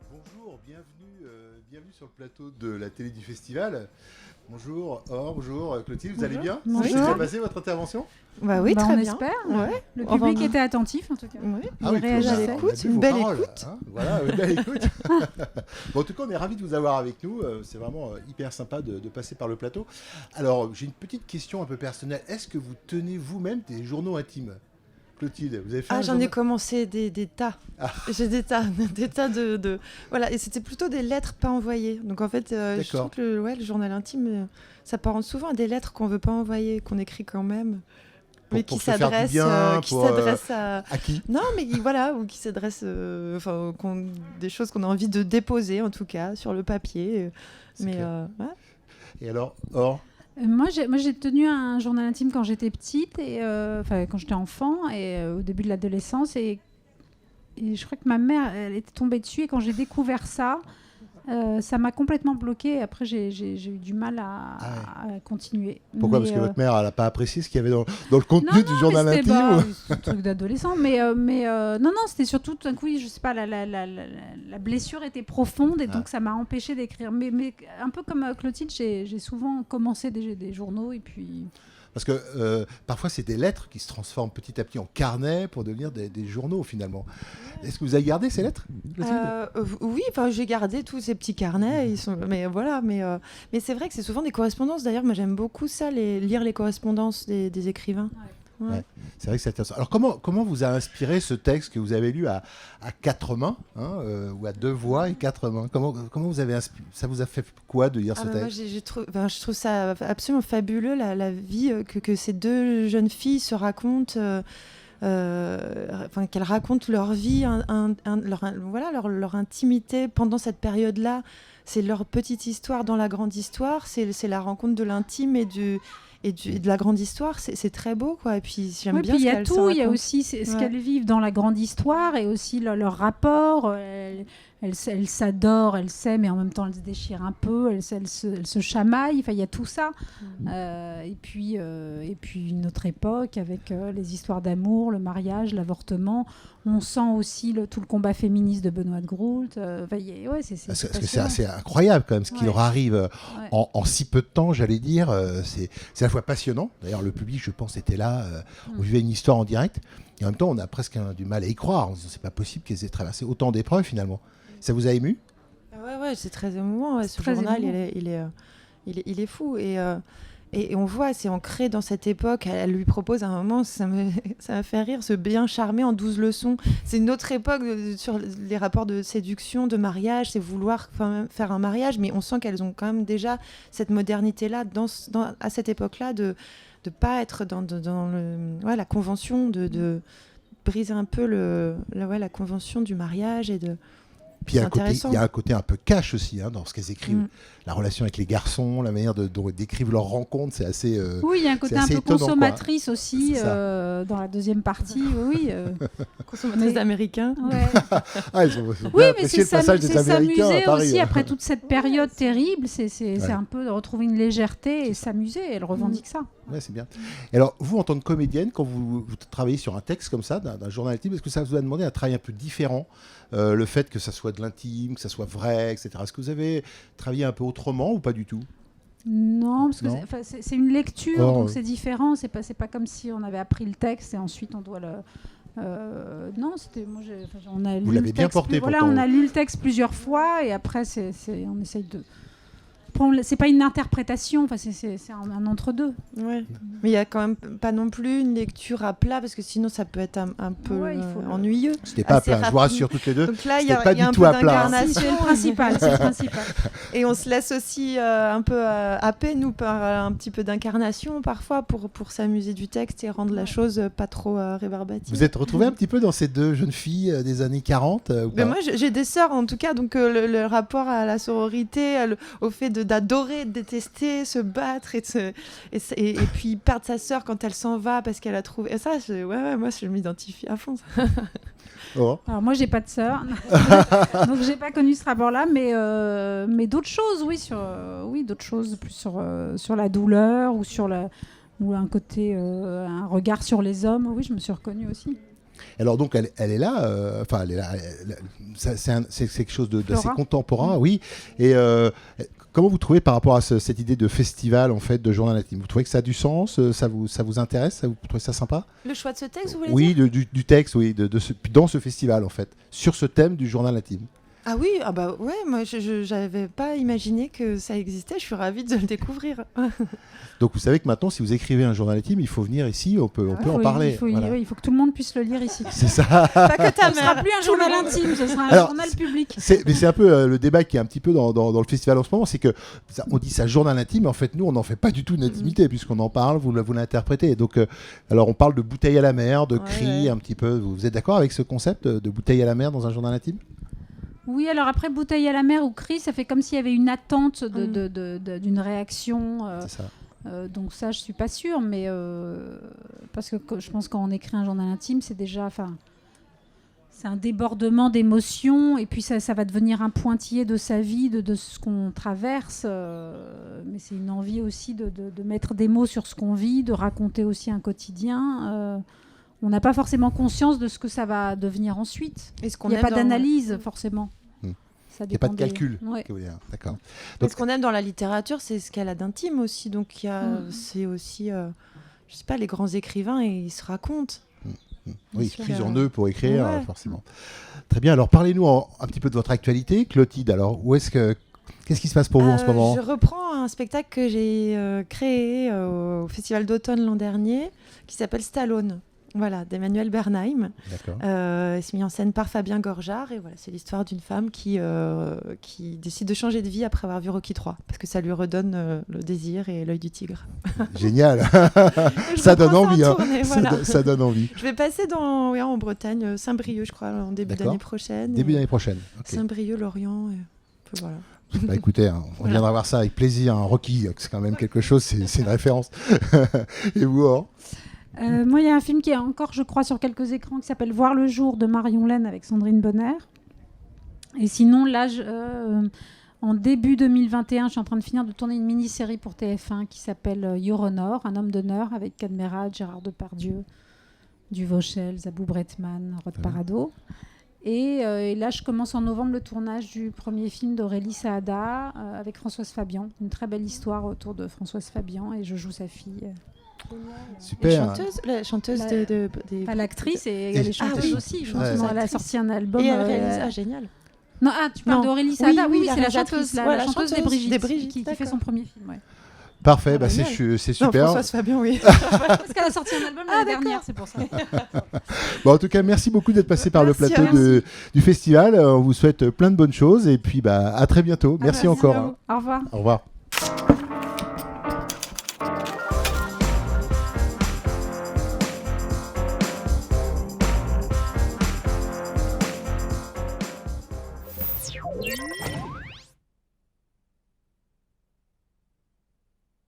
Bonjour, bienvenue sur le plateau de la télé du festival. Bonjour Or, bonjour Clotilde, vous allez bien? Bonjour. Ça s'est bien passé votre intervention? Oui, très on bien. espère. Ouais. Le public était attentif en tout cas. Oui. Ah oui, réagit à l'écoute, une belle écoute. Hein, voilà, une belle écoute. Bon, en tout cas, on est ravis de vous avoir avec nous. C'est vraiment hyper sympa de passer par le plateau. Alors, j'ai une petite question un peu personnelle. Est-ce que vous tenez vous-même des journaux intimes? Clotilde, vous avez fait un J'en ai commencé des tas. J'ai des tas de... Voilà, et c'était plutôt des lettres pas envoyées. Donc en fait, je trouve que le journal intime, ça s'apparente souvent à des lettres qu'on veut pas envoyer, qu'on écrit quand même. Mais qui s'adressent à qui? Non, mais voilà, ou qui s'adressent des choses qu'on a envie de déposer en tout cas sur le papier. Mais ouais. Et alors, Or? Moi, j'ai tenu un journal intime quand j'étais petite, et quand j'étais enfant, et au début de l'adolescence. Et je crois que ma mère, elle était tombée dessus, et quand j'ai découvert ça, ça m'a complètement bloquée. Après, j'ai eu du mal à continuer. Pourquoi? Parce que votre mère, elle n'a pas apprécié ce qu'il y avait dans le contenu du journal intime? C'est un truc d'adolescent. Non, c'était surtout, tout d'un coup, je sais pas, la blessure était profonde, et donc ça m'a empêché d'écrire. Mais un peu comme Clotilde, j'ai souvent commencé des journaux, et puis... Parce que parfois, c'est des lettres qui se transforment petit à petit en carnet pour devenir des journaux, finalement. Est-ce que vous avez gardé ces lettres? Oui, j'ai gardé tous ces petits carnets. Mais c'est vrai que c'est souvent des correspondances. D'ailleurs, moi, j'aime beaucoup ça, lire les correspondances des écrivains. Ouais. Ouais, c'est vrai que c'est intéressant. Alors, comment vous a inspiré ce texte que vous avez lu à quatre mains, ou à deux voix et quatre mains? Comment vous avez ça vous a fait quoi de lire ce texte? Moi, je trouve ça absolument fabuleux, la vie que ces deux jeunes filles se racontent. Qu'elles racontent leur vie, leur intimité pendant cette période-là. C'est leur petite histoire dans la grande histoire. C'est la rencontre de l'intime et de la grande histoire. C'est très beau, quoi. Et puis j'aime bien. Il y a tout. Il y a aussi ce qu'elles vivent dans la grande histoire, et aussi leur rapport. Elles s'adorent, elles s'aiment, et en même temps elles se déchirent un peu, elles se chamaillent. Enfin, il y a tout ça. Et puis une autre époque avec les histoires d'amour, le mariage, l'avortement. On sent aussi tout le combat féministe de Benoît de Groult. Parce que c'est assez incroyable quand même ce qui leur arrive en si peu de temps, j'allais dire. C'est à la fois passionnant. D'ailleurs, le public, je pense, était là. On vivait une histoire en direct. Et en même temps, on a presque du mal à y croire. On se dit, c'est pas possible qu'elles aient traversé autant d'épreuves, finalement. Ça vous a ému? Ouais, c'est très émouvant. Ce journal, il est fou. Et on voit, c'est ancré dans cette époque. Elle lui propose à un moment, ça m'a fait rire, se bien charmer en 12 leçons. C'est une autre époque sur les rapports de séduction, de mariage, c'est vouloir faire un mariage, mais on sent qu'elles ont quand même déjà cette modernité-là à cette époque-là de pas être dans la convention, de briser un peu la convention du mariage et de... Puis il y a un côté un peu cash aussi dans ce qu'elles écrivent. La relation avec les garçons, la manière dont elles décrivent leurs rencontres, c'est assez oui, il y a un côté un peu étonnant, consommatrice aussi dans la deuxième partie. Oui, consommatrice américains. Ouais. Ils ont bien apprécié le passage des Américains à Paris. Aussi, après toute cette période terrible, c'est un peu de retrouver une légèreté et s'amuser. Elle revendique ça. Ouais, c'est bien. Et alors, vous, en tant que comédienne, quand vous travaillez sur un texte comme ça, d'un journal intime, est-ce que ça vous a demandé un travail un peu différent, le fait que ça soit de l'intime, que ça soit vrai, etc. Est-ce que vous avez travaillé un peu autrement ou pas du tout? Non, parce que c'est une lecture, donc c'est différent. C'est pas comme si on avait appris le texte et ensuite on doit le... non, c'était on a vous l'avez bien porté. On a lu le texte plusieurs fois, et après on essaye de... C'est pas une interprétation, c'est un entre-deux. Ouais. Mais il n'y a quand même pas non plus une lecture à plat, parce que sinon ça peut être un peu ennuyeux. C'était pas à plat, je vous rassure toutes les deux. Donc là, il y a un peu d'incarnation. C'est le principal. Et on se laisse aussi un peu happer, nous, par un petit peu d'incarnation parfois, pour s'amuser du texte et rendre la chose pas trop rébarbative. Vous êtes retrouvée un petit peu dans ces deux jeunes filles des années 40 ou pas? Moi, j'ai des sœurs, en tout cas, donc le rapport à la sororité, au fait de d'adorer, de détester, se battre et puis perdre sa sœur quand elle s'en va parce qu'elle a trouvé. Et ça, moi, je m'identifie à fond. Oh. Alors moi, j'ai pas de sœur, donc j'ai pas connu ce rapport-là, mais d'autres choses, d'autres choses plus sur la douleur ou un côté, un regard sur les hommes. Oui, je me suis reconnue aussi. Alors donc elle est là, c'est quelque chose d'assez contemporain, oui. Et comment vous trouvez par rapport à cette idée de festival en fait de journal intime? Vous trouvez que ça a du sens? Ça vous intéresse? Vous trouvez ça sympa? Le choix de ce texte, vous voulez dire? Oui, du texte, oui, dans ce festival en fait, sur ce thème du journal intime. Ah oui, moi je n'avais pas imaginé que ça existait, je suis ravie de le découvrir. Donc vous savez que maintenant, si vous écrivez un journal intime, il faut venir ici, on peut en parler. Il faut que tout le monde puisse le lire ici. C'est ça. Pas que ta mère. Ce ne sera plus un journal intime, ce sera un journal public. Mais c'est un peu le débat qui est un petit peu dans le festival en ce moment, c'est que on dit ça journal intime, mais en fait nous on n'en fait pas du tout une intimité puisqu'on en parle, vous l'interprétez. Donc alors on parle de bouteille à la mer, de cris un petit peu. Vous êtes d'accord avec ce concept de bouteille à la mer dans un journal intime? Oui, alors après bouteille à la mer ou cri, ça fait comme s'il y avait une attente d'une réaction. C'est ça. Donc ça, je suis pas sûre, mais parce que je pense quand on écrit un journal intime, c'est déjà, c'est un débordement d'émotions, et puis ça va devenir un pointillé de sa vie, de ce qu'on traverse. Mais c'est une envie aussi de mettre des mots sur ce qu'on vit, de raconter aussi un quotidien. On n'a pas forcément conscience de ce que ça va devenir ensuite. Il n'y a pas d'analyse forcément. Il n'y a pas de calcul. Ouais. D'accord. Donc, ce qu'on aime dans la littérature, c'est ce qu'elle a d'intime aussi. Donc, c'est aussi, je sais pas, les grands écrivains, ils se racontent. Oui, ils puisent en eux pour écrire, forcément. Très bien. Alors, parlez-nous un petit peu de votre actualité, Clotilde. Alors, qu'est-ce qui se passe pour vous en ce moment? Je reprends un spectacle que j'ai créé au Festival d'automne l'an dernier, qui s'appelle Stallone. Voilà, d'Emmanuel Bernheim. C'est mis en scène par Fabien Gorjard. Et voilà, c'est l'histoire d'une femme qui décide de changer de vie après avoir vu Rocky 3. Parce que ça lui redonne le désir et l'œil du tigre. Génial. Ça donne envie. Ça donne envie. Je vais passer en Bretagne, Saint-Brieuc, je crois, en début d'année prochaine. Début d'année prochaine. Okay. Saint-Brieuc, Lorient. Voilà. Bah écoutez, on viendra voir ça avec plaisir. Rocky, c'est quand même quelque chose, c'est une référence. Et vous, moi, il y a un film qui est encore, je crois, sur quelques écrans qui s'appelle Voir le jour de Marion Laine avec Sandrine Bonner. Et sinon, là, en début 2021, je suis en train de finir de tourner une mini-série pour TF1 qui s'appelle Your Honor, un homme d'honneur avec Cadmerade, Gérard Depardieu, Duvauchel, Zabou Bretman, Rod Parado. Et là, je commence en novembre le tournage du premier film d'Aurélie Saada avec Françoise Fabian. Une très belle histoire autour de Françoise Fabian et je joue sa fille. Super. La chanteuse l'actrice et elle est chanteuse aussi. Elle a sorti un album. Et elle réalise. Génial. Non, tu parles d'Aurélie Saada. Oui, c'est la chanteuse des Brigitte, qui fait son premier film. Ouais. Parfait, c'est super. Non, Françoise Fabian, oui. Parce qu'elle a sorti un album l'année dernière, c'est pour ça. En tout cas, merci beaucoup d'être passé par le plateau du festival. On vous souhaite plein de bonnes choses et puis à très bientôt. Merci encore. Au revoir. Au revoir.